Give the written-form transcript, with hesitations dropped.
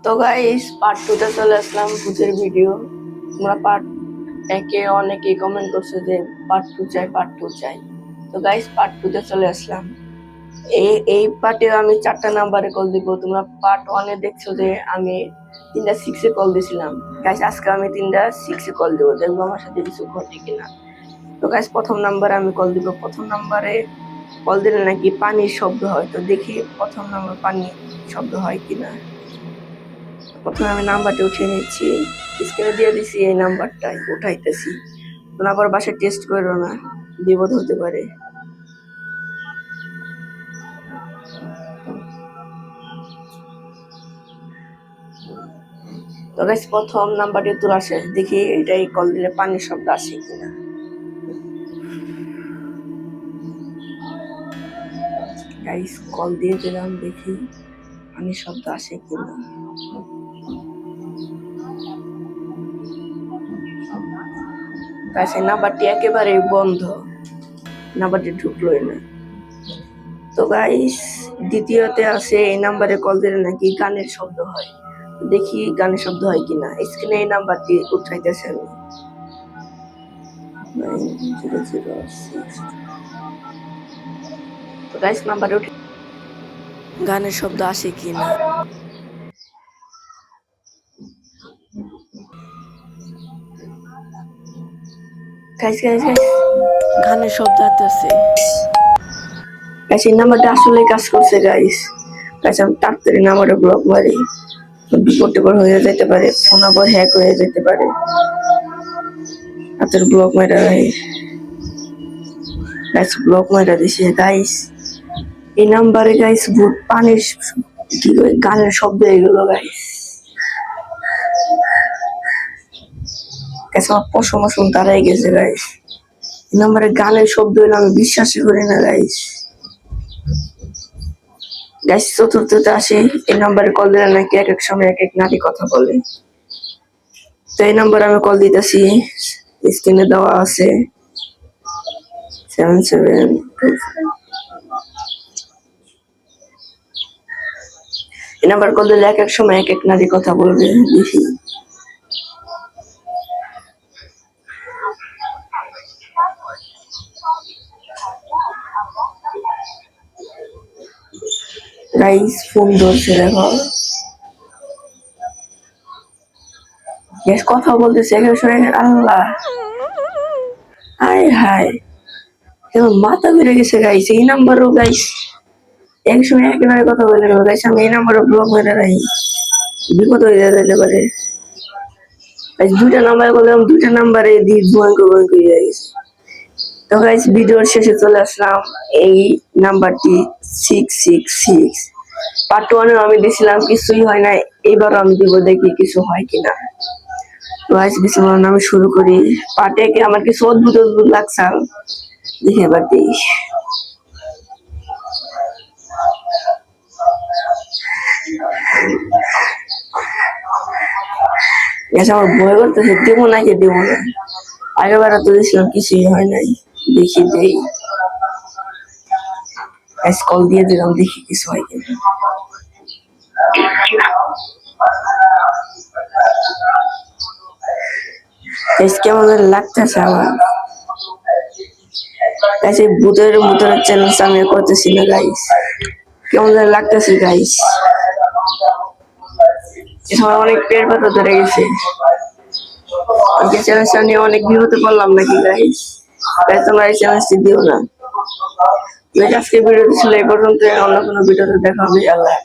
তো guys part 2 তে চলে আসলাম ভূতের ভিডিও। তোমরা পার্ট 1 এ অনেকেই কমেন্ট করছো যে পার্ট 2 চাই। তো গাইস পার্ট 2 তে চলে আসলাম। এই পার্টে আমি 4টা নাম্বারে কল দিব। তোমরা পার্ট 1 এ দেখছো যে আমি 3টা 6 এ কল দিছিলাম। গাইস আজকে আমি 3টা 6 এ কল দেব, দেখবো আমার সাথে কিছু ঘটে কিনা। তো গাইস প্রথম নাম্বারে আমি কল দিব। প্রথম নাম্বারে কল দিলে নাকি পানির শব্দ হয়, তো দেখি প্রথম নাম্বার পানি শব্দ হয় কিনা। প্রথমে আমি নাম্বারটা উঠিয়ে নিচ্ছি, স্ক্রিনে দিয়ে দিছি, এই নাম্বারটাই উঠাইতেছি। তোমরা আবার বাসায় টেস্ট করো না, বিপদ হতে পারে। তো গাইস প্রথম নাম্বারটি তোলা আসে, দেখি এটাই কল দিলে পানির শব্দ আসে কিনা। গাইস কল দিয়ে দিলাম, দেখি পানির শব্দ আসে কিনা। গাইস এই নাম্বারটি একেবারে বন্ধ, নাম্বারটি ঢুকলোই না। তো গাইস দ্বিতীয়তে আছে এই নাম্বারে কল দিলে নাকি গানের শব্দ হয়, দেখি গানের শব্দ হয় কিনা। স্ক্রিনে এই নাম্বারটি উঠাইতেছে আমি। 9006। তো গাইস নাম্বারে উঠে গানের শব্দ আসে কিনা। গাইস গানের শব্দ আসতেছে। গাইস এই নাম্বারটা আসলে কাজ করছে গাইস। গাইস আমি তাড়াতাড়ি নাম্বারে ব্লক মারি, বিপদ হয়ে যেতে পারে, ফোন আবার হ্যাক হয়ে যেতে পারে। তাড়াতাড়ি ব্লক মারা গাইস, ব্লক মারা দিছি। গাইস এই নাম্বারে গাইস ভূত পানির কি গানের শব্দ এগুলো গাইস। গাইস আমার পশম দাঁড়াই গেছে গাইস। এই নাম্বারে গানের শব্দ হলে আমি বিশ্বাসই করি না গাইস। গাইস চতুর্থতে আসে এই নাম্বারে কল দিলে নাকি এক এক সময় এক এক নারী কথা বলে। তো এই নাম্বারে আমি কল দিতেছি, স্ক্রিনে দেওয়া আছে 7725। এই নাম্বার কল দিলে এক এক সময় এক এক নারী কথা বলবে, দেখি। গাইস ফোন ধরছে, দেখো কথা বলতেছে এক এক সময়। আল্লাহ হায় হায়, মাথা বেড়ে গেছে গাইস। এই নাম্বারও গাইস এক সময় এক নারী কথা বলে গেল গাইস। আমি এই নাম্বারও ব্লক মেরে রাখি, বিপদ হয়ে যেতে পারে। দুইটা নাম্বার করলাম, দুইটা নাম্বারে ভয়ঙ্কর হয়ে গেছে। তো গাইস ভিডিওর শেষে চলে আসলাম। এই নাম্বারটি 666। পার্ট 1 এ আমি দিছিলাম, কিছুই হয় না। এইবারও আমি দিব, দেখি কিছু হয় কিনা। তো গাইস বিসমিল্লাহ আমি শুরু করি। পার্ট 1 এ আমার কিছু অদ্ভুত লাগছে, দেখি এবার দিই। আমার ভয় করতেছে, দিব নাকি দিব না। আগেবার তো দিয়েছিলাম, কিছুই হয় নাই, দেখি দেই। কল দিয়ে দিলাম, দেখি কিছু হয় কিনা। কেমন লাগতেছে আমার কাছে। ভূতের চ্যানেল আমি করতেছি না গাইস, কেমন লাগতেছে গাইস। সবাই অনেক পেট ব্যথা ধরে গেছে। আজকে চ্যালেঞ্জটা নিয়ে অনেক বিপদে পড়লাম নাকি গাইস। তোমরা এই চ্যালেঞ্জটি দিও না। আজকে ভিডিওটি ছিল এই পর্যন্ত, অন্য কোনো ভিডিওতে দেখা হবে। আল্লাহ।